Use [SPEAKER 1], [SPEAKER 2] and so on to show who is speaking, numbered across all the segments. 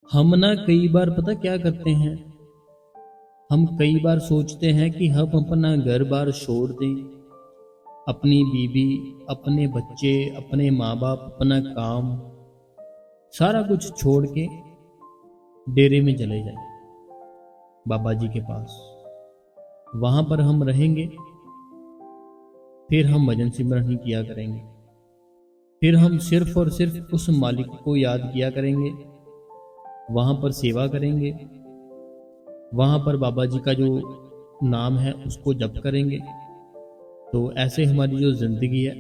[SPEAKER 1] हम ना कई बार पता क्या करते हैं। हम कई बार सोचते हैं कि हम अपना घर बार छोड़ दें, अपनी बीवी, अपने बच्चे, अपने माँ बाप, अपना काम, सारा कुछ छोड़ के डेरे में चले जाएं, बाबा जी के पास। वहां पर हम रहेंगे, फिर हम भजन सिमरन ही किया करेंगे। फिर हम सिर्फ और सिर्फ उस मालिक को याद किया करेंगे, वहां पर सेवा करेंगे, वहां पर बाबा जी का जो नाम है उसको जप करेंगे। तो ऐसे हमारी जो ज़िंदगी है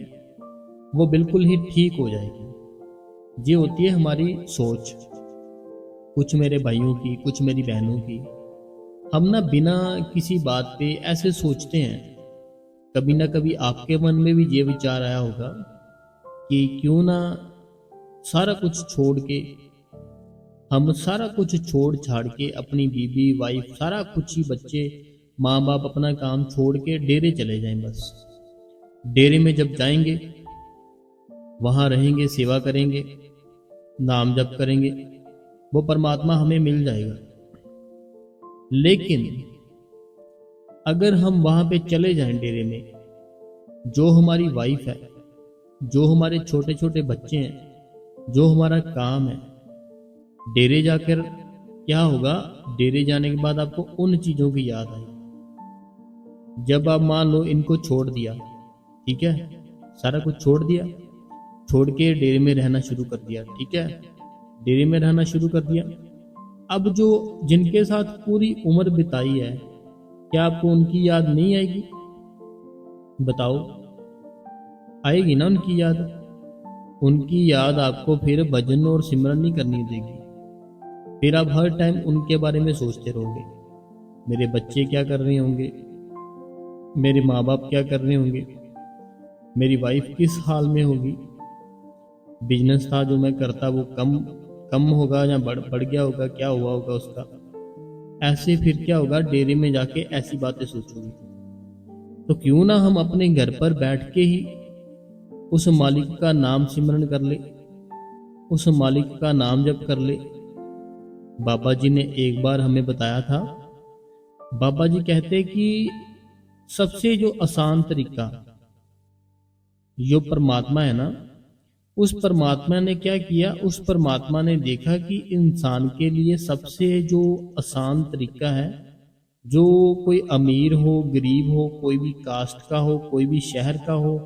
[SPEAKER 1] वो बिल्कुल ही ठीक हो जाएगी। ये होती है हमारी सोच, कुछ मेरे भाइयों की, कुछ मेरी बहनों की। हम ना बिना किसी बात पे ऐसे सोचते हैं। कभी ना कभी आपके मन में भी ये विचार आया होगा कि क्यों ना सारा कुछ छोड़ के, हम सारा कुछ छोड़ छाड़ के, अपनी बीवी वाइफ सारा कुछ ही, बच्चे माँ बाप, अपना काम छोड़ के डेरे चले जाएं बस। डेरे में जब जाएंगे, वहां रहेंगे, सेवा करेंगे, नाम जप करेंगे, वो परमात्मा हमें मिल जाएगा। लेकिन अगर हम वहां पे चले जाएं डेरे में, जो हमारी वाइफ है, जो हमारे छोटे छोटे बच्चे हैं, जो हमारा काम है, डेरे जाकर क्या होगा? डेरे जाने के बाद आपको उन चीजों की याद आई। जब आप मान लो इनको छोड़ दिया, ठीक है, सारा कुछ छोड़ दिया, छोड़ के डेरे में रहना शुरू कर दिया, ठीक है, डेरे में रहना शुरू कर दिया। अब जो जिनके साथ पूरी उम्र बिताई है, क्या आपको उनकी याद नहीं आएगी? बताओ, आएगी ना उनकी याद। उनकी याद आपको फिर भजन और सिमरन नहीं करनी देगी। फिर आप हर टाइम उनके बारे में सोचते रहोगे, मेरे बच्चे क्या कर रहे होंगे, मेरे माँ बाप क्या कर रहे होंगे, मेरी वाइफ किस हाल में होगी, बिजनेस था जो मैं करता वो कम कम होगा या बढ़ गया होगा, क्या हुआ होगा उसका। ऐसे फिर क्या होगा, डेरे में जाके ऐसी बातें सोचोगे। तो क्यों ना हम अपने घर पर बैठ के ही उस मालिक का नाम सिमरन कर ले, उस मालिक का नाम जप कर ले। बाबा जी ने एक बार हमें बताया था, बाबा जी कहते कि सबसे जो आसान तरीका, जो परमात्मा है ना, उस परमात्मा ने क्या किया? उस परमात्मा ने देखा कि इंसान के लिए सबसे जो आसान तरीका है, जो कोई अमीर हो, गरीब हो, कोई भी कास्ट का हो, कोई भी शहर का हो,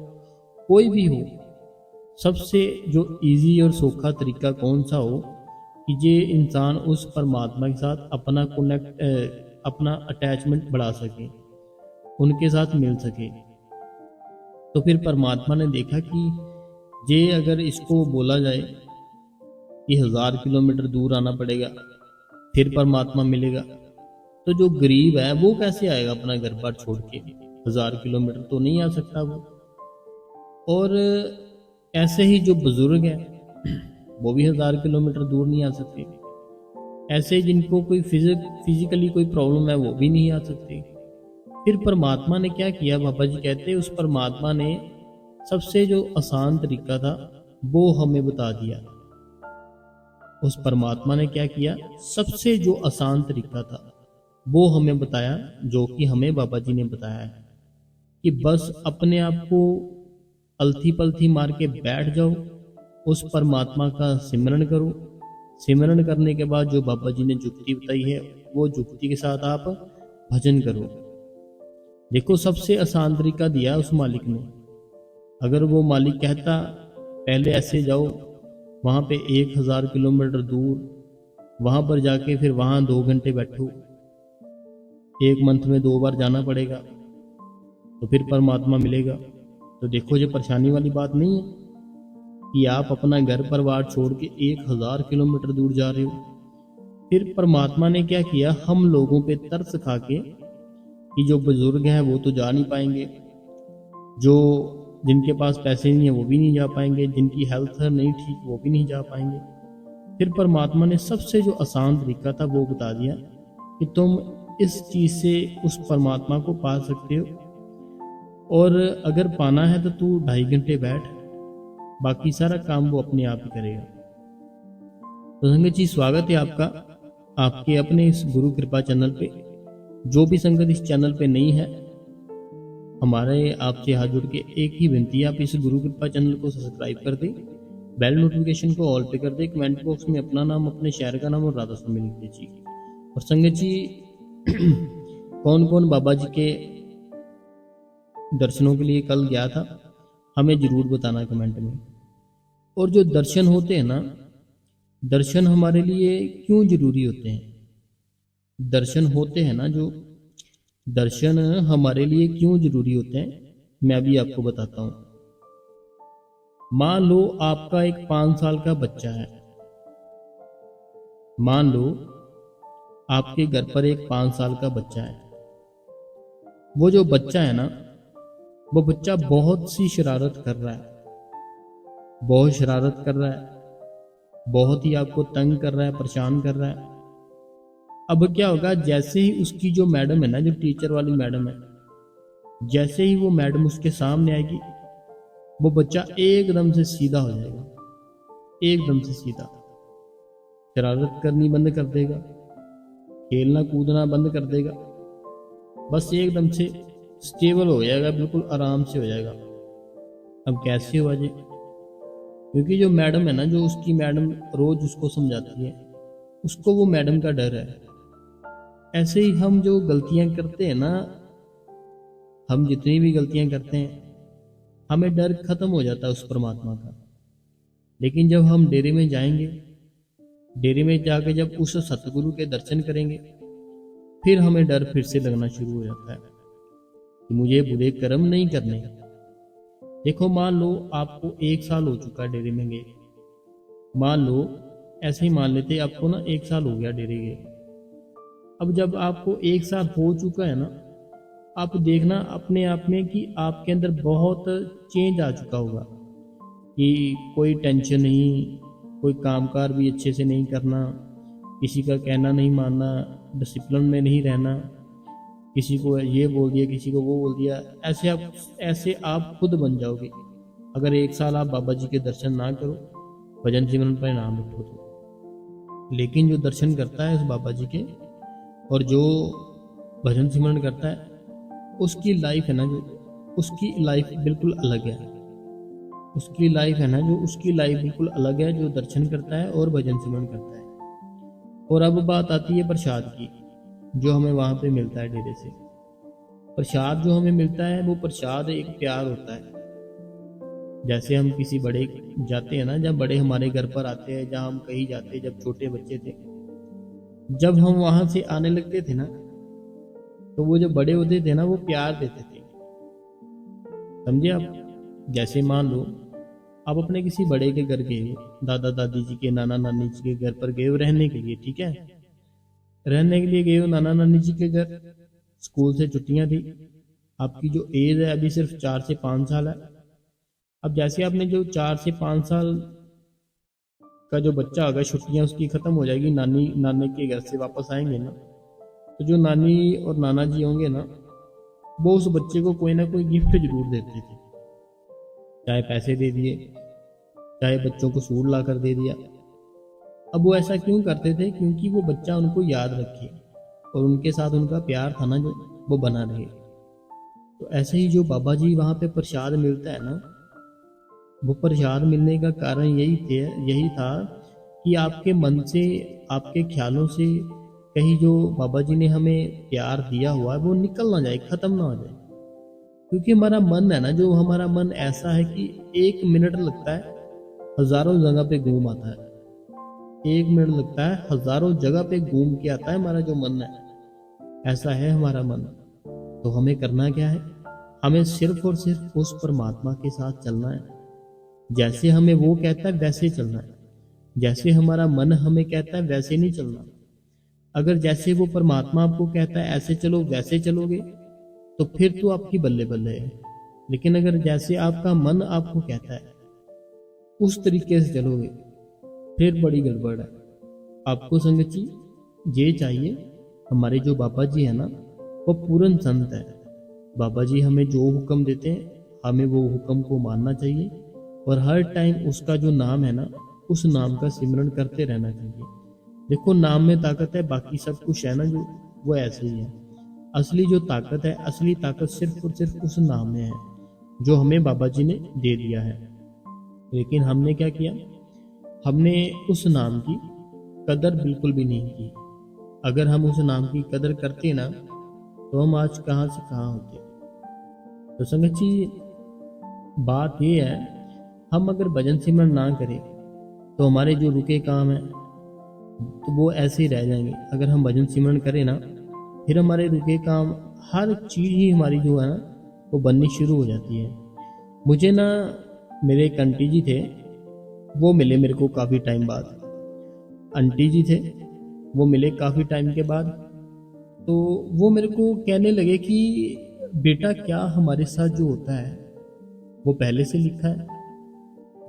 [SPEAKER 1] कोई भी हो, सबसे जो इजी और सौखा तरीका कौन सा हो कि ये इंसान उस परमात्मा के साथ अपना अपना अटैचमेंट बढ़ा सके, उनके साथ मिल सके। तो फिर परमात्मा ने देखा कि ये अगर इसको बोला जाए कि 1000 किलोमीटर दूर आना पड़ेगा फिर परमात्मा मिलेगा, तो जो गरीब है वो कैसे आएगा अपना घर बार छोड़ के? 1000 किलोमीटर तो नहीं आ सकता वो। और ऐसे ही जो बुजुर्ग है वो भी 1000 किलोमीटर दूर नहीं आ सकते। ऐसे जिनको कोई फिजिकली कोई प्रॉब्लम है वो भी नहीं आ सकते। फिर परमात्मा ने क्या किया? बाबा जी कहते हैं उस परमात्मा ने सबसे जो आसान तरीका था वो हमें बता दिया। उस परमात्मा ने क्या किया? सबसे जो आसान तरीका था वो हमें बताया, जो कि हमें बाबा जी ने बताया है कि बस अपने आप को अलथी पलथी मार के बैठ जाओ, उस परमात्मा का सिमरन करो। सिमरन करने के बाद जो बाबा जी ने जुक्ति बताई है, वो जुक्ति के साथ आप भजन करो। देखो, सबसे आसान तरीका दिया उस मालिक ने। अगर वो मालिक कहता पहले ऐसे जाओ, वहां पे 1000 किलोमीटर दूर, वहां पर जाके फिर वहां 2 घंटे बैठो, 1 मंथ में 2 बार जाना पड़ेगा, तो फिर परमात्मा मिलेगा। तो देखो, ये परेशानी वाली बात नहीं है कि आप अपना घर परिवार छोड़ के 1000 किलोमीटर दूर जा रहे हो। फिर परमात्मा ने क्या किया? हम लोगों पे तरस खा के कि जो बुजुर्ग हैं वो तो जा नहीं पाएंगे, जो जिनके पास पैसे नहीं है वो भी नहीं जा पाएंगे, जिनकी हेल्थ नहीं ठीक वो भी नहीं जा पाएंगे। फिर परमात्मा ने सबसे जो आसान तरीका था वो बता दिया कि तुम इस चीज से उस परमात्मा को पा सकते हो, और अगर पाना है तो तू 2.5 घंटे बैठ, बाकी सारा काम वो अपने आप ही करेगा। तो संगत जी, स्वागत है आपका आपके अपने इस गुरु कृपा चैनल पे। जो भी संगत इस चैनल पे नहीं है, हमारे आपसे हाथ जोड़ के एक ही विनती है, आप इस गुरु कृपा चैनल को सब्सक्राइब कर दें, बेल नोटिफिकेशन को ऑल पे कर दें, कमेंट बॉक्स में अपना नाम, अपने शहर का नाम और राधा स्वामी लिख दीजिए। और संगत जी, कौन कौन बाबा जी के दर्शनों के लिए कल गया था, हमें जरूर बताना कमेंट में। और जो दर्शन होते हैं ना, दर्शन हमारे लिए क्यों जरूरी होते हैं? दर्शन होते हैं ना, जो दर्शन हमारे लिए क्यों जरूरी होते हैं, मैं अभी आपको बताता हूं। मान लो आपका एक 5 साल का बच्चा है। मान लो आपके घर पर एक 5 साल का बच्चा है। वो जो बच्चा है ना, वो बच्चा बहुत सी शरारत कर रहा है, बहुत शरारत कर रहा है, बहुत ही आपको तंग कर रहा है, परेशान कर रहा है। अब क्या होगा, जैसे ही उसकी जो मैडम है ना, जो टीचर वाली मैडम है, जैसे ही वो मैडम उसके सामने आएगी, वो बच्चा एकदम से सीधा हो जाएगा, एकदम से सीधा। शरारत करनी बंद कर देगा, खेलना कूदना बंद कर देगा, बस एकदम से स्टेबल हो जाएगा, बिल्कुल आराम से हो जाएगा। अब कैसे हुआ जी? क्योंकि जो मैडम है ना, जो उसकी मैडम रोज उसको समझाती है, उसको वो मैडम का डर है। ऐसे ही हम जो गलतियां करते हैं ना, हम जितनी भी गलतियां करते हैं, हमें डर खत्म हो जाता है उस परमात्मा का। लेकिन जब हम डेरे में जाएंगे, डेरे में जाके जब उस सतगुरु के दर्शन करेंगे, फिर हमें डर फिर से लगना शुरू हो जाता है कि मुझे बुरे कर्म नहीं करने। देखो, मान लो आपको 1 साल हो चुका डेरे में गए, मान लो ऐसे ही मान लेते आपको ना 1 साल हो गया डेरे गए। अब जब आपको 1 साल हो चुका है ना, आप देखना अपने आप में कि आपके अंदर बहुत चेंज आ चुका होगा, कि कोई टेंशन नहीं, कोई कामकार भी अच्छे से नहीं करना, किसी का कहना नहीं मानना, डिसिप्लिन में नहीं रहना, किसी को ये बोल दिया, किसी को वो बोल दिया। ऐसे आप खुद बन जाओगे अगर 1 साल आप बाबा जी के दर्शन ना करो, भजन सिमरन पर नाम लिखो तो। लेकिन जो दर्शन करता है उस बाबा जी के, और जो भजन सिमरन करता है, उसकी लाइफ है ना, जो उसकी लाइफ बिल्कुल अलग है। उसकी लाइफ है ना, जो उसकी लाइफ बिल्कुल अलग है, जो दर्शन करता है और भजन सिमरन करता है। और अब बात आती है प्रसाद की, जो हमें वहां पे मिलता है डेरे से। प्रसाद जो हमें मिलता है, वो प्रसाद एक प्यार होता है। जैसे हम किसी बड़े जाते हैं ना, जब बड़े हमारे घर पर आते हैं, जहाँ हम कहीं जाते, जब छोटे बच्चे थे, जब हम वहां से आने लगते थे ना, तो वो जो बड़े होते थे ना, वो प्यार देते थे। समझे आप? जैसे मान लो आप अपने किसी बड़े के घर गए हो, दादा दादी जी के, नाना नानी जी के घर पर गए हो रहने के लिए, ठीक है? रहने के लिए गए हो नाना नानी जी के घर, स्कूल से छुट्टियां थी, आपकी जो एज है अभी सिर्फ 4 से 5 साल है। अब जैसे आपने जो 4 से 5 साल का जो बच्चा होगा, छुट्टियां उसकी खत्म हो जाएगी, नानी नाने के घर से वापस आएंगे ना, तो जो नानी और नाना जी होंगे ना, वो उस बच्चे को कोई ना कोई गिफ्ट जरूर देते थे। चाहे पैसे दे दिए, चाहे बच्चों को सूट ला कर दे दिया। अब वो ऐसा क्यों करते थे? क्योंकि वो बच्चा उनको याद रखे और उनके साथ उनका प्यार था ना, जो वो बना रहे। तो ऐसे ही जो बाबा जी वहाँ पे प्रसाद मिलता है ना, वो प्रसाद मिलने का कारण यही था कि आपके मन से, आपके ख्यालों से कहीं जो बाबा जी ने हमें प्यार दिया हुआ है, वो निकल ना जाए, खत्म ना हो जाए। क्योंकि हमारा मन है ना, जो हमारा मन ऐसा है कि 1 मिनट लगता है हजारों जगह पे घूम आता है। 1 मिनट लगता है हजारों जगह पे घूम के आता है हमारा जो मन है। ऐसा है हमारा मन। तो हमें करना क्या है? हमें सिर्फ और सिर्फ उस परमात्मा के साथ चलना है। जैसे हमें वो कहता है वैसे चलना है। जैसे हमारा मन हमें कहता है वैसे नहीं चलना। अगर जैसे वो परमात्मा आपको कहता है ऐसे चलो, वैसे चलोगे, तो फिर तो आपकी बल्ले बल्ले है। लेकिन अगर जैसे आपका मन आपको कहता है उस तरीके से चलोगे, फिर बड़ी गड़बड़ है। आपको संगत जी ये चाहिए, हमारे जो बाबा जी है ना, वो पूर्ण संत है। बाबा जी हमें जो हुक्म देते हैं, हमें वो हुक्म को मानना चाहिए, और हर टाइम उसका जो नाम है ना, उस नाम का सिमरन करते रहना चाहिए। देखो, नाम में ताकत है, बाकी सब कुछ है ना जो, वो ऐसे ही है। असली जो ताकत है, असली ताकत सिर्फ और सिर्फ उस नाम में है जो हमें बाबा जी ने दे दिया है। लेकिन हमने क्या किया, हमने उस नाम की कदर बिल्कुल भी नहीं की। अगर हम उस नाम की कदर करते ना, तो हम आज कहाँ से कहाँ होते। तो संगत जी, बात ये है, हम अगर भजन सिमरन ना करें तो हमारे जो रुके काम हैं तो वो ऐसे ही रह जाएंगे। अगर हम भजन सिमरन करें ना, फिर हमारे रुके काम, हर चीज़ ही हमारी जो है ना, वो बननी शुरू हो जाती है। मुझे ना, मेरे एक आंटी जी थे, वो मिले मेरे को काफ़ी टाइम बाद। आंटी जी थे, वो मिले काफ़ी टाइम के बाद। तो वो मेरे को कहने लगे कि बेटा, क्या हमारे साथ जो होता है वो पहले से लिखा है,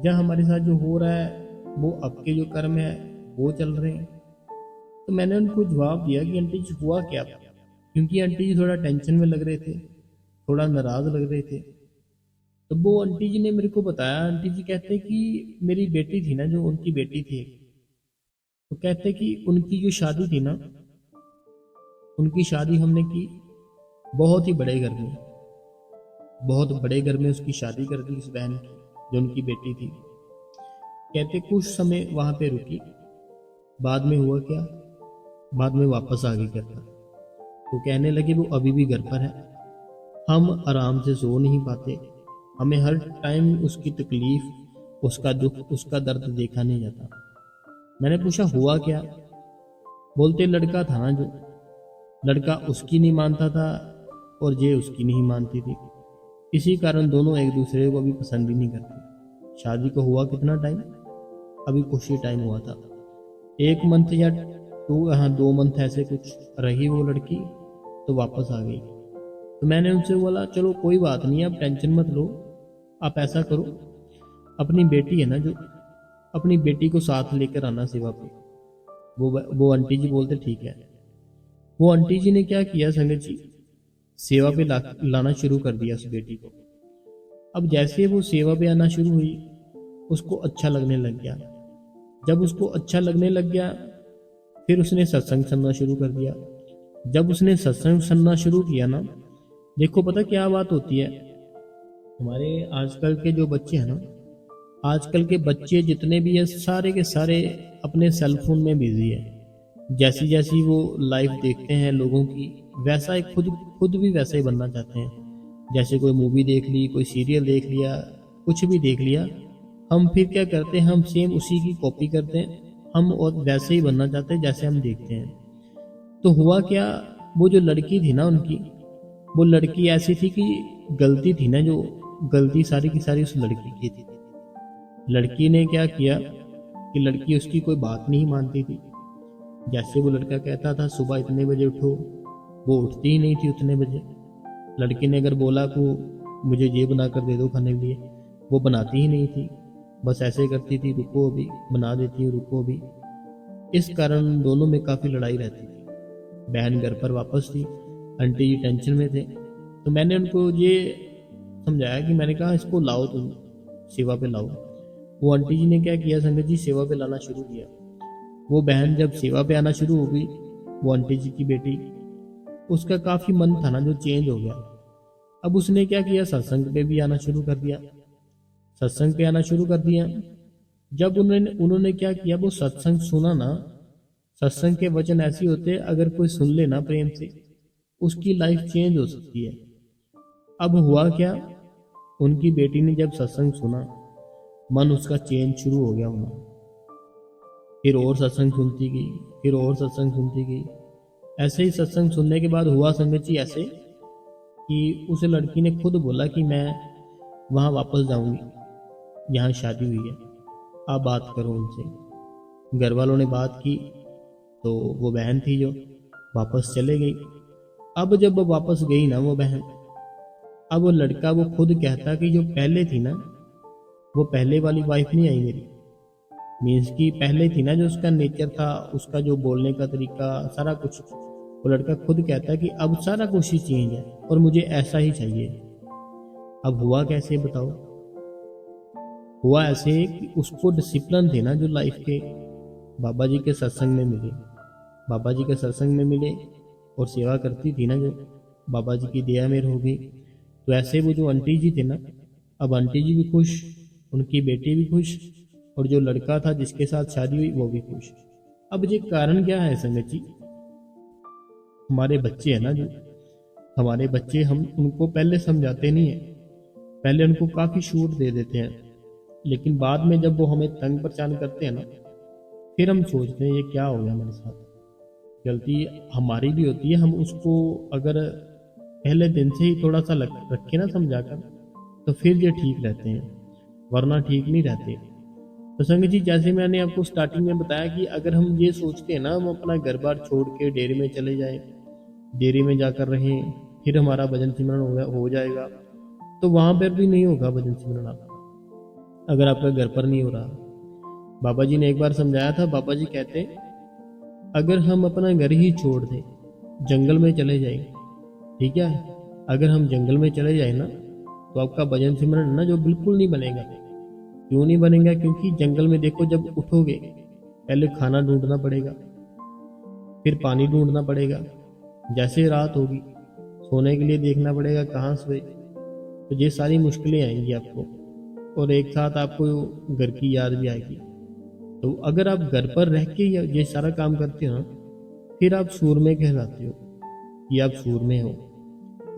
[SPEAKER 1] या हमारे साथ जो हो रहा है वो आपके जो कर्म है वो चल रहे हैं। तो मैंने उनको जवाब दिया कि आंटी जी, हुआ क्या, क्योंकि आंटी जी थोड़ा टेंशन में लग रहे थे, थोड़ा नाराज लग रहे थे। तो वो आंटी जी ने मेरे को बताया, आंटी जी कहते कि मेरी बेटी थी ना, जो उनकी बेटी थी, तो कहते कि उनकी जो शादी थी ना, उनकी शादी हमने की बहुत ही बड़े घर में, बहुत बड़े घर में उसकी शादी कर दी उस बहन की, जो उनकी बेटी थी। कहते कुछ समय वहां पे रुकी, बाद में हुआ क्या, बाद में वापस आ गई घर पर। तो कहने लगे वो अभी भी घर पर है, हम आराम से सो नहीं पाते, हमें हर टाइम उसकी तकलीफ, उसका दुख, उसका दर्द देखा नहीं जाता। मैंने पूछा हुआ क्या, बोलते लड़का था ना जो, लड़का उसकी नहीं मानता था और ये उसकी नहीं मानती थी। इसी कारण दोनों एक दूसरे को अभी पसंद ही नहीं करते। शादी को हुआ कितना टाइम, अभी कुछ ही टाइम हुआ था, 1 मंथ या 2 मंथ ऐसे कुछ रही वो लड़की, तो वापस आ गई। तो मैंने उनसे बोला, चलो कोई बात नहीं, आप टेंशन मत लो, आप ऐसा करो, अपनी बेटी है ना जो, अपनी बेटी को साथ लेकर आना सेवा पे। वो आंटी जी बोलते ठीक है। वो आंटी जी ने क्या किया संगत जी, सेवा पे लाना शुरू कर दिया उस बेटी को। अब जैसे वो सेवा पे आना शुरू हुई, उसको अच्छा लगने लग गया। जब उसको अच्छा लगने लग गया, फिर उसने सत्संग सुनना शुरू कर दिया। जब उसने सत्संग सुनना शुरू किया ना, देखो पता क्या बात होती है, हमारे आजकल के जो बच्चे हैं ना, आजकल के बच्चे जितने भी है, सारे के सारे अपने सेलफोन में बिजी है। जैसी जैसी वो लाइफ देखते हैं लोगों की, वैसा ही खुद खुद भी वैसा ही बनना चाहते हैं। जैसे कोई मूवी देख ली, कोई सीरियल देख लिया, कुछ भी देख लिया, हम फिर क्या करते हैं, हम सेम उसी की कॉपी करते हैं, हम और वैसे ही बनना चाहते हैं जैसे हम देखते हैं। तो हुआ क्या, वो जो लड़की थी ना उनकी, वो लड़की ऐसी थी कि गलती थी ना जो, गलती सारी की सारी उस लड़की की थी। लड़की ने क्या किया कि लड़की उसकी कोई बात नहीं मानती थी। जैसे वो लड़का कहता था सुबह इतने बजे उठो, वो उठती ही नहीं थी उतने बजे। लड़की ने अगर बोला को मुझे ये बना कर दे दो खाने के लिए, वो बनाती ही नहीं थी, बस ऐसे करती थी, रुको अभी बना देती हूँ, रुको अभी। इस कारण दोनों में काफ़ी लड़ाई रहती थी। बहन घर पर वापस थी, आंटी जी टेंशन में थे। तो मैंने उनको ये समझाया कि मैंने कहा इसको लाओ, तुम सेवा पे लाओ। वो आंटी जी ने क्या किया संगत जी, सेवा पे लाना शुरू किया। वो बहन जब सेवा पे आना शुरू हो गई, वो आंटी जी की बेटी, उसका काफ़ी मन था ना जो चेंज हो गया। अब उसने क्या किया, सत्संग पे भी आना शुरू कर दिया, सत्संग पे आना शुरू कर दिया। जब उन्होंने क्या किया, वो सत्संग सुना ना, सत्संग के वचन ऐसे होते हैं, अगर कोई सुन ले ना प्रेम से, उसकी लाइफ चेंज हो सकती है। अब हुआ क्या, उनकी बेटी ने जब सत्संग सुना, मन उसका चेंज शुरू हो गया होना। फिर और सत्संग सुनती गई, फिर और सत्संग सुनती गई। ऐसे ही सत्संग सुनने के बाद हुआ संगत जी ऐसे कि उस लड़की ने खुद बोला कि मैं वहाँ वापस जाऊंगी, यहाँ शादी हुई है, आप बात करो उनसे। घर वालों ने बात की, तो वो बहन थी जो वापस चले गई। अब जब वो वापस गई ना वो बहन, अब वो लड़का वो खुद कहता कि जो पहले थी ना, वो पहले वाली वाइफ नहीं आई मेरी। मीन्स की पहले थी ना जो उसका नेचर था, उसका जो बोलने का तरीका, सारा कुछ, वो लड़का खुद कहता है कि अब सारा कुछ ही चेंज है और मुझे ऐसा ही चाहिए। अब हुआ कैसे बताओ, हुआ ऐसे कि उसको डिसिप्लिन थे ना जो लाइफ के, बाबा जी के सत्संग में मिले, बाबा जी के सत्संग में मिले और सेवा करती थी ना जो, बाबा जी की दया मेर हो गई। तो ऐसे वो जो आंटी जी थे ना, अब आंटी जी भी खुश, उनकी बेटी भी खुश, और जो लड़का था जिसके साथ शादी हुई वो भी खुश। अब ये कारण क्या है संगत जी? हमारे बच्चे हैं ना जो, हमारे बच्चे, हम उनको पहले समझाते नहीं है, पहले उनको काफ़ी छूट दे देते हैं, लेकिन बाद में जब वो हमें तंग परेशान करते हैं ना, फिर हम सोचते हैं ये क्या हो गया हमारे साथ। गलती हमारी भी होती है, हम उसको अगर पहले दिन से ही थोड़ा सा रखे ना समझाकर, तो फिर ये ठीक रहते हैं, वरना ठीक नहीं रहते। तो संगत जी, जैसे मैंने आपको स्टार्टिंग में बताया कि अगर हम ये सोचते हैं ना हम अपना घर बार छोड़ के डेरे में चले जाएं, डेरे में जाकर रहें, फिर हमारा भजन सिमरन हो जाएगा, तो वहां पर भी नहीं होगा भजन सिमरन आपका, अगर आपका घर पर नहीं हो रहा। बाबा जी ने एक बार समझाया था, बाबा जी कहते अगर हम अपना घर ही छोड़ दें, जंगल में चले जाएं, ठीक है, अगर हम जंगल में चले जाए ना, तो आपका भजन सिमरन ना जो बिल्कुल नहीं बनेगा। क्यों नहीं बनेगा? क्योंकि जंगल में देखो जब उठोगे, पहले खाना ढूंढना पड़ेगा, फिर पानी ढूंढना पड़ेगा, जैसे रात होगी सोने के लिए देखना पड़ेगा कहाँ सोए, तो ये सारी मुश्किलें आएंगी आपको, और एक साथ आपको घर की याद भी आएगी। तो अगर आप घर पर रह के ये सारा काम करते हो ना, फिर आप सूरमे कहलाते हो कि आप सूरमे हो।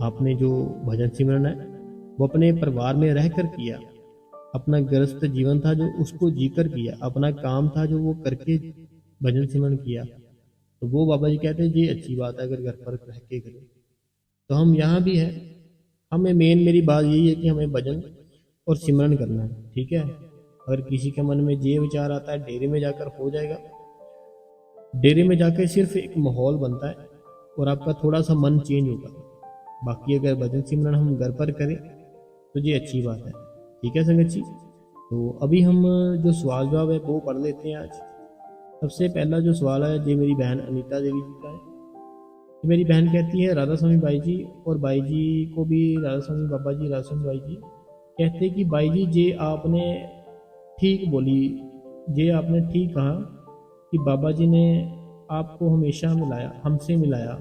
[SPEAKER 1] आपने जो भजन सिमरन है वो अपने परिवार में रहकर किया, अपना गृहस्थ जीवन था जो उसको जीकर किया, अपना काम था जो वो करके भजन सिमरन किया, तो वो बाबा जी कहते हैं ये अच्छी बात है अगर घर पर रह के करें। तो हम यहाँ भी है, हमें मेन मेरी बात यही है कि हमें भजन और सिमरन करना है, ठीक है। अगर किसी के मन में ये विचार आता है डेरे में जाकर हो जाएगा, डेरे में जाकर सिर्फ एक माहौल बनता है और आपका थोड़ा सा मन चेंज होगा। बाकी अगर भजन सिमरन हम घर पर करें तो ये अच्छी बात है, ठीक है संगत जी। तो अभी हम जो सवाल जवाब है वो पढ़ लेते हैं आज। सबसे पहला जो सवाल है ये मेरी बहन अनीता देवी जी का है। तो मेरी बहन कहती है राधा स्वामी भाई जी, और भाई जी को भी राधा स्वामी बाबा जी, राधा स्वामी भाई जी कहते हैं कि भाई जी ये आपने ठीक बोली, ये आपने ठीक कहा कि बाबा जी ने आपको हमेशा मिलाया, हमसे मिलाया,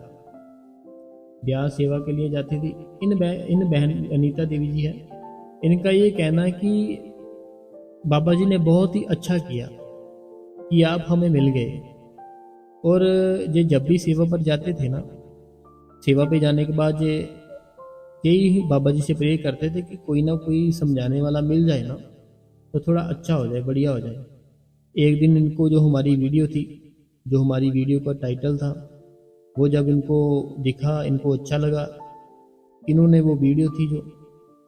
[SPEAKER 1] ब्याह सेवा के लिए जाती थी। इन बहन अनीता देवी जी है, इनका ये कहना है कि बाबा जी ने बहुत ही अच्छा किया कि आप हमें मिल गए। और ये जब भी सेवा पर जाते थे ना, सेवा पे जाने के बाद ये यही बाबा जी से प्रे करते थे कि कोई ना कोई समझाने वाला मिल जाए ना, तो थोड़ा अच्छा हो जाए, बढ़िया हो जाए। एक दिन इनको जो हमारी वीडियो थी, जो हमारी वीडियो का टाइटल था, वो जब इनको दिखा, इनको अच्छा लगा, इन्होंने वो वीडियो थी जो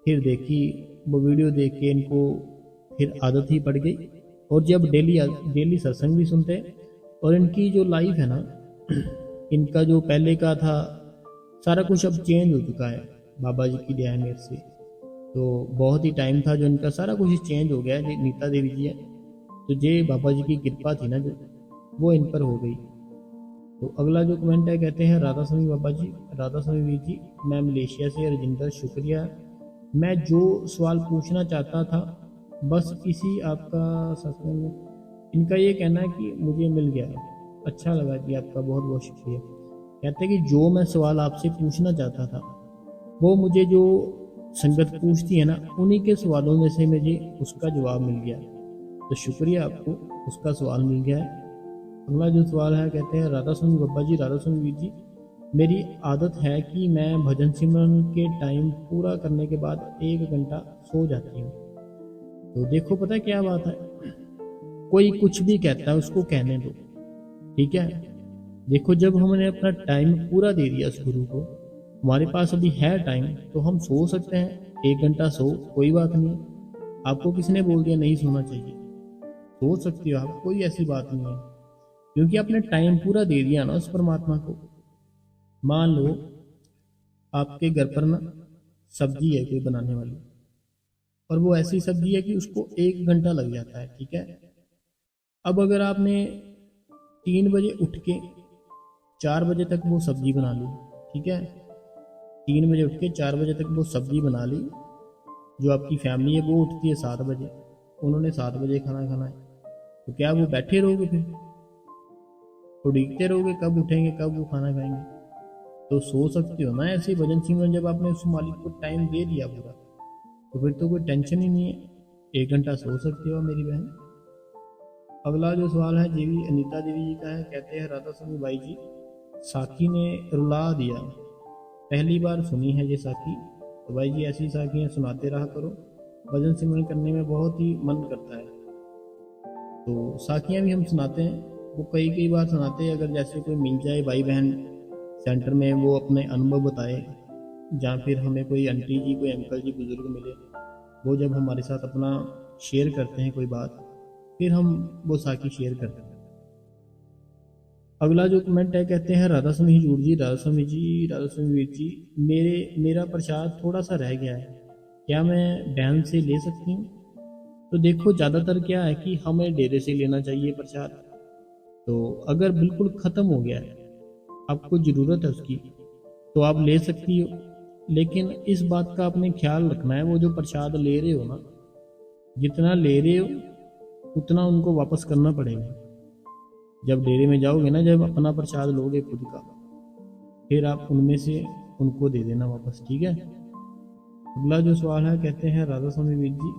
[SPEAKER 1] फिर देखी, वो वीडियो देख के इनको फिर आदत ही पड़ गई, और जब डेली डेली सत्संग भी सुनते हैं। और इनकी जो लाइफ है ना, इनका जो पहले का था सारा कुछ अब चेंज हो चुका है बाबा जी की दया मेरे से। तो बहुत ही टाइम था जो इनका सारा कुछ चेंज हो गया है। नीता देवी जी है, तो ये बाबा जी की कृपा थी ना जो, वो इन पर हो गई। तो अगला जो कमेंट है, कहते हैं राधा स्वामी बाबा जी, राधा स्वामी वीर जी, मैं मलेशिया से रजिंदर, शुक्रिया। मैं जो सवाल पूछना चाहता था बस इसी आपका सत्संग में, इनका ये कहना है कि मुझे मिल गया, अच्छा लगा जी, आपका बहुत बहुत शुक्रिया। कहते हैं कि जो मैं सवाल आपसे पूछना चाहता था वो मुझे जो संगत पूछती है ना, उन्हीं के सवालों में से मुझे उसका जवाब मिल गया, तो शुक्रिया आपको, उसका सवाल मिल गया है। अगला जो सवाल है, कहते हैं राधा स्वामी बाबा जी, राधा स्वामी वीर जी, मेरी आदत है कि मैं भजन सिमरन के टाइम पूरा करने के बाद 1 घंटा सो जाती हूँ। तो देखो पता है क्या बात है, कोई कुछ भी कहता है उसको कहने दो, ठीक है। देखो जब हमने अपना टाइम पूरा दे दिया उस गुरु को, हमारे पास अभी है टाइम, तो हम सो सकते हैं, 1 घंटा सो, कोई बात नहीं। आपको किसने बोल दिया नहीं सोना चाहिए? सो सकते हो आप, कोई ऐसी बात नहीं है, क्योंकि आपने टाइम पूरा दे दिया ना उस परमात्मा को। मान लो आपके घर पर ना सब्जी है कोई बनाने वाली, और वो ऐसी सब्जी है कि उसको 1 घंटा लग जाता है, ठीक है। अब अगर आपने 3 बजे उठ के 4 बजे तक वो सब्जी बना ली, ठीक है, 3 बजे उठ के 4 बजे तक वो सब्जी बना ली, जो आपकी फैमिली है वो उठती है 7 बजे, उन्होंने 7 बजे खाना खाना है, तो क्या वो बैठे रहोगे फिर? उड़ीकते रहोगे कब उठेंगे, कब वो खाना खाएंगे? तो सो सकते हो ना ऐसे भजन सिमरन, जब आपने उस मालिक को टाइम दे दिया पूरा, तो फिर तो कोई टेंशन ही नहीं है, 1 घंटा सो सकते हो मेरी बहन। अगला जो सवाल है जीवी अनीता देवी जी का है, कहते हैं राधा स्वामी भाई जी, साखी ने रुला दिया, पहली बार सुनी है ये साखी, तो भाई जी ऐसी साखियाँ सुनाते रहा करो, भजन सिमरन करने में बहुत ही मन करता है। तो साखियाँ भी हम सुनाते हैं, वो कई कई बार सुनाते हैं, अगर जैसे कोई मिल जाए भाई बहन सेंटर में, वो अपने अनुभव बताए, या फिर हमें कोई आंटी जी कोई अंकल जी बुजुर्ग मिले, वो जब हमारे साथ अपना शेयर करते हैं कोई बात, फिर हम वो साखी शेयर करते हैं। अगला जो कमेंट है, कहते हैं राधा स्वामी हजूर जी, राधा स्वामी जी, राधा स्वामी वीर जी, मेरा प्रसाद थोड़ा सा रह गया है, क्या मैं बहन से ले सकती हूँ? तो देखो ज़्यादातर क्या है कि हमें डेरे से लेना चाहिए प्रसाद, तो अगर बिल्कुल ख़त्म हो गया है, आपको ज़रूरत है उसकी, तो आप ले सकती हो, लेकिन इस बात का आपने ख्याल रखना है, वो जो प्रसाद ले रहे हो ना, जितना ले रहे हो उतना उनको वापस करना पड़ेगा। जब डेरे में जाओगे ना, जब अपना प्रसाद लोगे खुद का, फिर आप उनमें से उनको दे देना वापस, ठीक है। अगला जो सवाल है, कहते हैं राधा स्वामी वीर जी,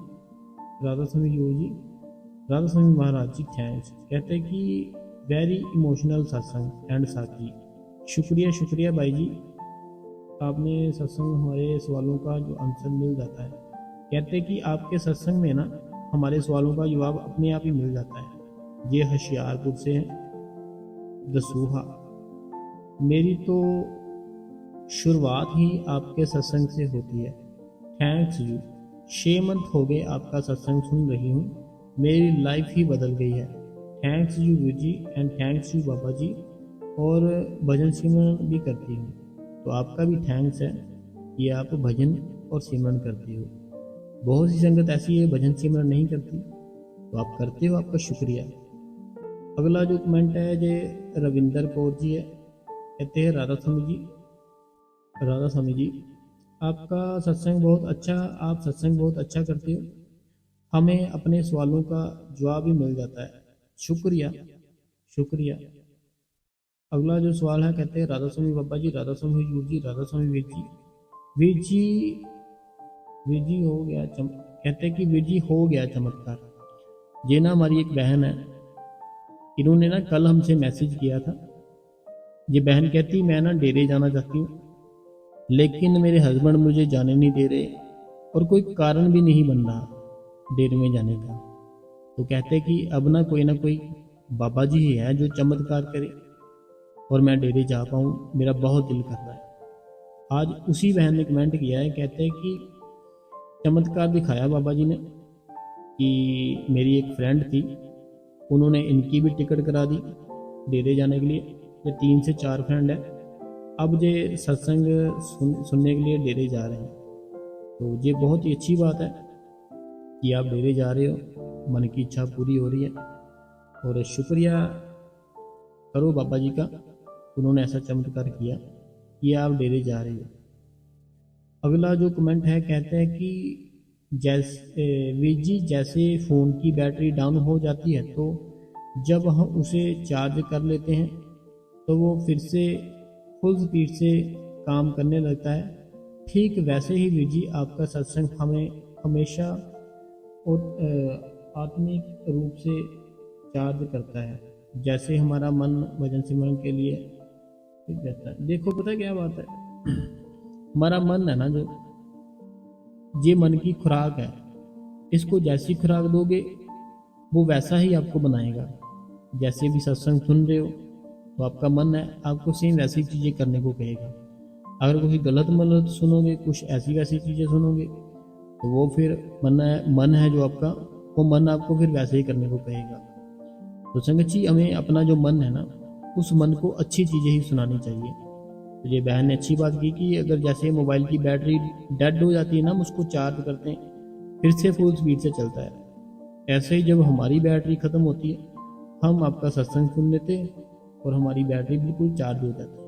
[SPEAKER 1] राधा स्वामी योग जी, राधा स्वामी महाराज जी थैंक्स, कहते हैं कि वेरी इमोशनल सत्संग एंड साथी, शुक्रिया शुक्रिया भाई जी, आपने सत्संग हमारे सवालों का जो आंसर मिल जाता है, कहते हैं कि आपके सत्संग में ना हमारे सवालों का जवाब अपने आप ही मिल जाता है। ये होशियारपुर से हैं दसूहा, मेरी तो शुरुआत ही आपके सत्संग से होती है, थैंक्स यू, 6 मंथ हो गए आपका सत्संग सुन रही हूँ, मेरी लाइफ ही बदल गई है, thanks you Veer ji and thanks you Baba ji, और भजन सिमरन भी करती हूँ, तो आपका भी थैंक्स है कि आप भजन और सिमरन करती हो। बहुत सी संगत ऐसी है भजन सिमरन नहीं करती, तो आप करते हो, आपका शुक्रिया। अगला जो कमेंट है जे रविंदर कौर जी है, कहते हैं राधा स्वामी जी, राधा स्वामी जी, आपका सत्संग बहुत अच्छा, आप सत्संग बहुत अच्छा करते हो, हमें अपने सवालों का जवाब भी मिल जाता है, शुक्रिया शुक्रिया। अगला जो सवाल है, कहते हैं राधा स्वामी बाबा जी, राधा स्वामी हजूर जी, राधा स्वामी वीर जी, वीर जी, वीर जी हो गया कहते हैं कि वीर जी हो गया चमत्कार। ये ना हमारी एक बहन है, इन्होंने ना कल हमसे मैसेज किया था, ये बहन कहती मैं ना डेरे जाना चाहती हूँ, लेकिन मेरे हस्बैंड मुझे जाने नहीं दे रहे, और कोई कारण भी नहीं बन रहा डेरे में जाने का, तो कहते कि अब ना कोई बाबा जी ही है जो चमत्कार करे और मैं डेरे जा पाऊँ, मेरा बहुत दिल कर रहा है। आज उसी बहन ने कमेंट किया है, कहते हैं कि चमत्कार दिखाया बाबा जी ने, कि मेरी एक फ्रेंड थी, उन्होंने इनकी भी टिकट करा दी डेरे जाने के लिए, ये 3 से 4 फ्रेंड है, अब ये सत्संग सुनने के लिए डेरे जा रहे हैं, तो ये बहुत ही अच्छी बात है कि आप डेरे जा रहे हो, मन की इच्छा पूरी हो रही है, और शुक्रिया करो बाबा जी का, उन्होंने ऐसा चमत्कार किया कि आप डेरे जा रहे हो। अगला जो कमेंट है, कहते हैं कि जैसे वीर जी, जैसे फ़ोन की बैटरी डाउन हो जाती है, तो जब हम उसे चार्ज कर लेते हैं तो वो फिर से फुल स्पीड से काम करने लगता है, ठीक वैसे ही वीर जी आपका सत्संग हमें हमेशा और आत्मिक रूप से चार्ज करता है, जैसे हमारा मन भजन सिमरन के लिए ठीक रहता है। देखो पता क्या बात है, हमारा मन है ना, जो ये मन की खुराक है, इसको जैसी खुराक दोगे वो वैसा ही आपको बनाएगा। जैसे भी सत्संग सुन रहे हो, तो आपका मन है आपको सेम वैसी चीज़ें करने को कहेगा। अगर कोई गलत मलत सुनोगे, कुछ ऐसी वैसी चीज़ें सुनोगे, तो वो फिर मन है जो आपका, वो मन आपको फिर वैसे ही करने को कहेगा। तो संगत जी, हमें अपना जो मन है ना, उस मन को अच्छी चीज़ें ही सुनानी चाहिए। तो ये बहन ने अच्छी बात की कि अगर जैसे मोबाइल की बैटरी डेड हो जाती है ना, हम उसको चार्ज करते हैं, फिर से फुल स्पीड से चलता है। ऐसे ही जब हमारी बैटरी ख़त्म होती है, हम आपका सत्संग सुन लेते हैं और हमारी बैटरी बिल्कुल चार्ज हो जाती है।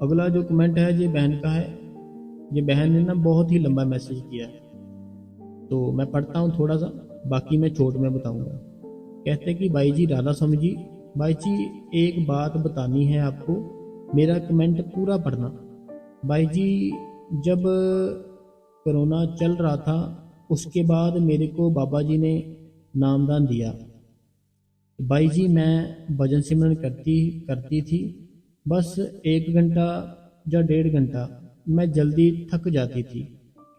[SPEAKER 1] अगला जो कमेंट है ये बहन का है, ये बहन ने ना बहुत ही लंबा मैसेज किया है, तो मैं पढ़ता हूँ थोड़ा सा, बाकी मैं छोट में बताऊंगा। कहते कि भाई जी राधा स्वामी जी, भाई जी एक बात बतानी है आपको, मेरा कमेंट पूरा पढ़ना। भाई जी जब कोरोना चल रहा था उसके बाद मेरे को बाबा जी ने नामदान दिया। भाई जी मैं भजन सिमरन करती करती थी, बस 1 घंटा या 1.5 घंटा मैं जल्दी थक जाती थी,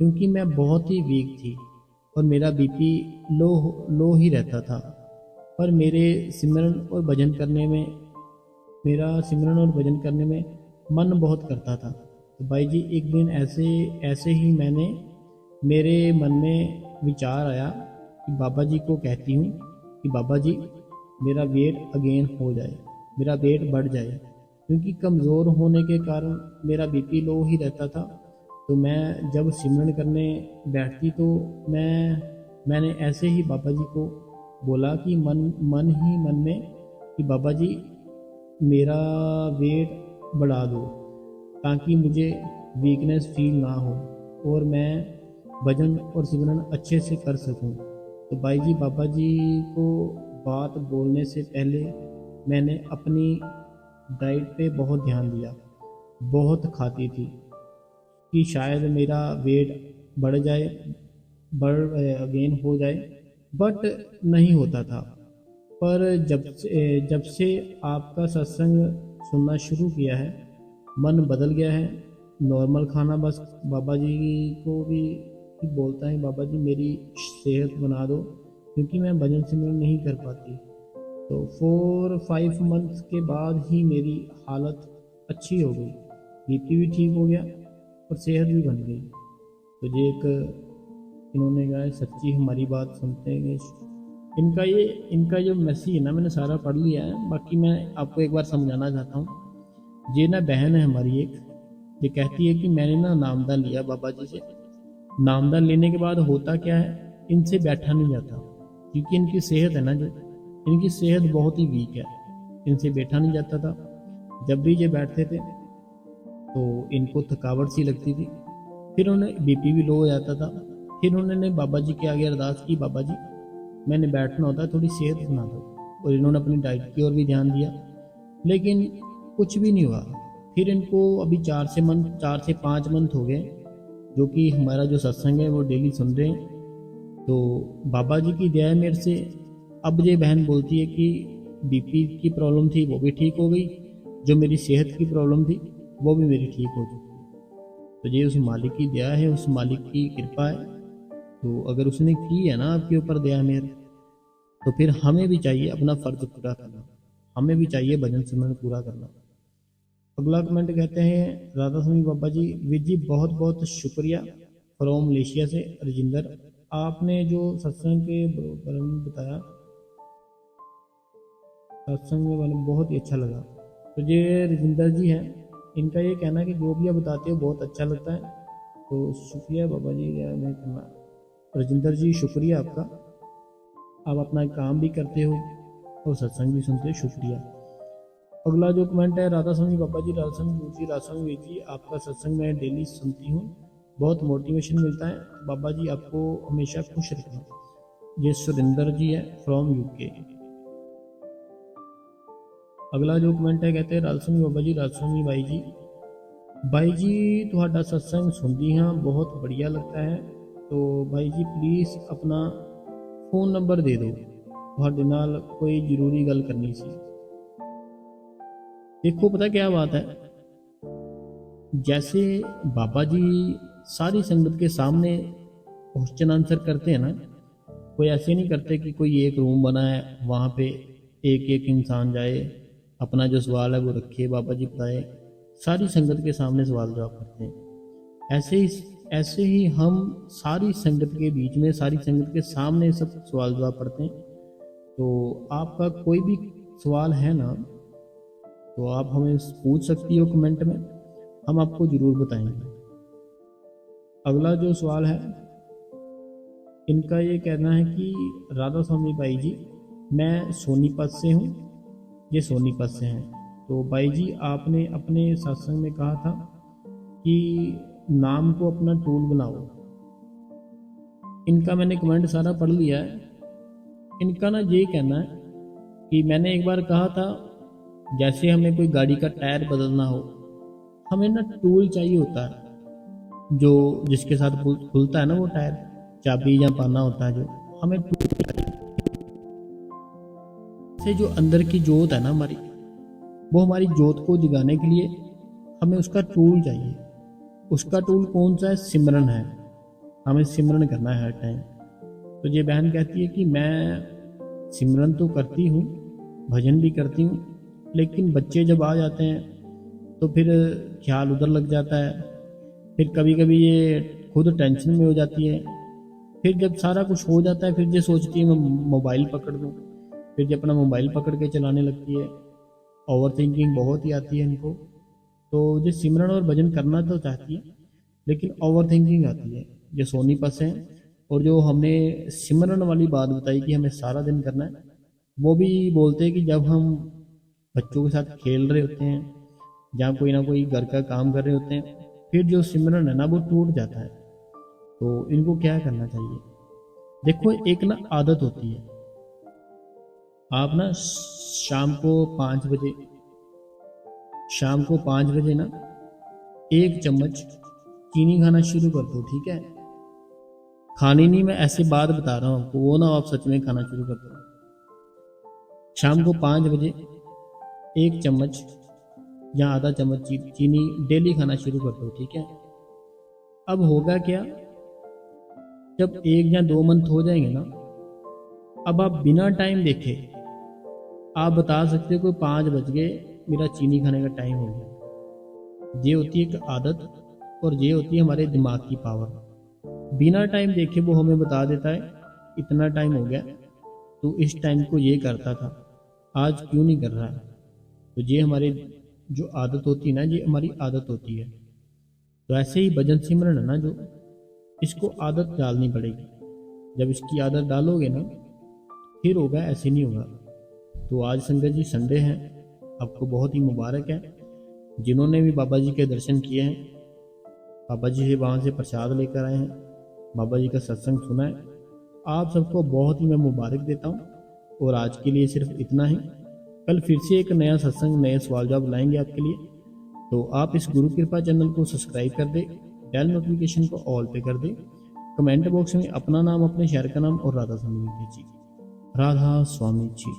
[SPEAKER 1] क्योंकि मैं बहुत ही वीक थी और मेरा बीपी लो लो ही रहता था। पर मेरा सिमरन और भजन करने में मन बहुत करता था। तो भाई जी एक दिन ऐसे ऐसे ही मेरे मन में विचार आया कि बाबा जी को कहती हूँ कि बाबा जी मेरा वेट अगेन हो जाए, मेरा वेट बढ़ जाए, क्योंकि कमज़ोर होने के कारण मेरा बीपी लो ही रहता था। तो मैं जब सिमरन करने बैठती तो मैंने ऐसे ही बाबा जी को बोला कि मन मन ही मन में कि बाबा जी मेरा वेट बढ़ा दो, ताकि मुझे वीकनेस फील ना हो और मैं भजन और सिमरन अच्छे से कर सकूं। तो भाई जी बाबा जी को बात बोलने से पहले मैंने अपनी डाइट पे बहुत ध्यान दिया, बहुत खाती थी कि शायद मेरा वेट बढ़ जाए, बढ़ अगेन हो जाए, बट नहीं होता था। पर जब से आपका सत्संग सुनना शुरू किया है, मन बदल गया है। नॉर्मल खाना बस बाबा जी को भी बोलता है, बाबा जी मेरी सेहत बना दो, क्योंकि मैं भजन सिमरन नहीं कर पाती। तो 4-5 मंथ्स के बाद ही मेरी हालत अच्छी हो गई, बीपी भी ठीक हो गया और सेहत भी बन गई। तो ये एक इन्होंने कहा है, सच्ची हमारी बात सुनते हैं। इनका जो मैसेज है ना, मैंने सारा पढ़ लिया है, बाकी मैं आपको एक बार समझाना चाहता हूँ। ये ना बहन है हमारी एक, ये कहती है कि मैंने ना नामदान लिया बाबा जी से। नामदान लेने के बाद होता क्या है, इनसे बैठा नहीं जाता, क्योंकि इनकी सेहत है ना, जो इनकी सेहत बहुत ही वीक है, इनसे बैठा नहीं जाता था। जब भी ये बैठते थे तो इनको थकावट सी लगती थी, फिर उन्हें बीपी भी लो हो जाता था। फिर उन्होंने बाबा जी के आगे अरदास की, बाबा जी मैंने बैठना होता है, थोड़ी सेहत बना दो। और इन्होंने अपनी डाइट की ओर भी ध्यान दिया, लेकिन कुछ भी नहीं हुआ। फिर इनको अभी 4 से 5 मंथ हो गए, जो कि हमारा जो सत्संग है वो डेली सुन रहे हैं। तो बाबा जी की दया है मेरे से। अब ये बहन बोलती है कि बीपी की प्रॉब्लम थी वो भी ठीक हो गई, जो मेरी सेहत की प्रॉब्लम थी वो भी मेरी ठीक हो चुकी है। तो ये उस मालिक की दया है, उस मालिक की कृपा है। तो अगर उसने की है ना आपके ऊपर दया मेहर, तो फिर हमें भी चाहिए अपना फर्ज पूरा करना, हमें भी चाहिए भजन सिमरन पूरा करना। अगला कमेंट कहते हैं, राधा स्वामी बाबा जी, विज जी बहुत बहुत शुक्रिया फ्रॉम मलेशिया से रजिंदर। आपने जो सत्संग के बारे में बताया, सत्संग में मैंने बहुत ही अच्छा लगा। तो ये रजिंदर जी हैं, इनका ये कहना है कि जो भी आप बताते हो बहुत अच्छा लगता है। तो शुक्रिया बाबा जी, मैं करना रजिंदर जी, शुक्रिया आपका। आप अपना काम भी करते हो और सत्संग भी सुनते हो, शुक्रिया। अगला जो कमेंट है, राधा स्वामी बाबा जी, राधा स्वामी गुरु जी, राधा स्वामी वीर जी, आपका सत्संग मैं डेली सुनती हूँ, बहुत मोटिवेशन मिलता है। बाबा जी आपको हमेशा खुश रखना। ये सुरेंद्र जी है फ्रॉम यूके। अगला जो कमेंट है, कहते हैं, राधा स्वामी बाबा जी, राधा स्वामी भाई जी ਤੁਹਾਡਾ सत्संग सुनती हाँ, बहुत बढ़िया लगता है। तो भाई जी प्लीज़ अपना फ़ोन नंबर दे दो, ਤੁਹਾਡੇ ਨਾਲ कोई ज़रूरी गल करनी सी। देखो पता क्या बात है, जैसे बाबा जी सारी संगत के सामने क्वेश्चन आंसर करते हैं ना, कोई ऐसे नहीं करते कि कोई एक रूम बना है वहाँ पे एक एक इंसान जाए, अपना जो सवाल है वो रखे, बाबा जी बताए, सारी संगत के सामने सवाल जवाब करते हैं। ऐसे ही हम सारी संगत के बीच में, सारी संगत के सामने सब सवाल जवाब पढ़ते हैं। तो आपका कोई भी सवाल है ना, तो आप हमें पूछ सकती हो कमेंट में, हम आपको ज़रूर बताएंगे। अगला जो सवाल है, इनका ये कहना है कि राधा स्वामी भाई जी, मैं सोनीपत से हूँ, ये सोनीपत से हैं। तो भाई जी आपने अपने सत्संग में कहा था कि नाम को अपना टूल बनाओ, इनका मैंने कमेंट सारा पढ़ लिया है। इनका ना ये कहना है कि मैंने एक बार कहा था, जैसे हमें कोई गाड़ी का टायर बदलना हो, हमें ना टूल चाहिए होता है जो जिसके साथ खुलता है ना वो टायर, चाबी या पाना होता है जो, हमें से जो अंदर की जोत है ना हमारी, वो हमारी जोत को जगाने के लिए हमें उसका टूल चाहिए। उसका टूल कौन सा है? सिमरन है। हमें सिमरन करना है हर टाइम। तो ये बहन कहती है कि मैं सिमरन तो करती हूँ, भजन भी करती हूँ, लेकिन बच्चे जब आ जाते हैं तो फिर ख्याल उधर लग जाता है। फिर कभी कभी ये खुद टेंशन में हो जाती है। फिर जब सारा कुछ हो जाता है, फिर ये सोचती है मैं मोबाइल पकड़ लूँ। फिर ये अपना मोबाइल पकड़ के चलाने लगती है। ओवर थिंकिंग बहुत ही आती है इनको। तो ये सिमरन और भजन करना तो चाहती है, लेकिन ओवर थिंकिंग आती है। जो सोनीपत है, और जो हमने सिमरन वाली बात बताई कि हमें सारा दिन करना है, वो भी बोलते हैं कि जब हम बच्चों के साथ खेल रहे होते हैं, जहाँ कोई ना कोई घर का काम कर रहे होते हैं, फिर जो सिमरन है ना वो टूट जाता है। तो इनको क्या करना चाहिए? देखो, एक ना आदत होती है। आप ना शाम को 5 बजे ना 1 चम्मच चीनी खाना शुरू कर दो, ठीक है? खानी नहीं, मैं ऐसी बात बता रहा हूँ आपको, वो ना आप सच में खाना शुरू कर दो। शाम को 5 बजे 1 चम्मच या आधा चम्मच चीनी डेली खाना शुरू कर दो, ठीक है? अब होगा क्या, जब 1 या 2 मंथ हो जाएंगे ना, अब आप बिना टाइम देखे आप बता सकते हो कि 5 बज गए, मेरा चीनी खाने का टाइम हो गया। ये होती है एक आदत, और ये होती है हमारे दिमाग की पावर। बिना टाइम देखे वो हमें बता देता है इतना टाइम हो गया, तो इस टाइम को ये करता था, आज क्यों नहीं कर रहा है? तो ये हमारे जो आदत होती है ना, ये हमारी आदत होती है। तो ऐसे ही भजन सिमरन है ना, जो इसको आदत डालनी पड़ेगी। जब इसकी आदत डालोगे ना, फिर होगा, ऐसे नहीं होगा। तो आज संगत जी संडे है, आपको बहुत ही मुबारक है। जिन्होंने भी बाबा जी के दर्शन किए हैं, बाबा जी से वहाँ से प्रसाद लेकर आए हैं, बाबा जी का सत्संग सुना है, आप सबको बहुत ही मैं मुबारक देता हूँ। और आज के लिए सिर्फ इतना ही। कल फिर से एक नया सत्संग, नए सवाल जवाब लाएंगे आपके लिए। तो आप इस गुरु कृपा चैनल को सब्सक्राइब कर दे, बेल नोटिफिकेशन को ऑल पे कर दे, कमेंट बॉक्स में अपना नाम, अपने शहर का नाम और राधा स्वामी जी, राधा स्वामी जी।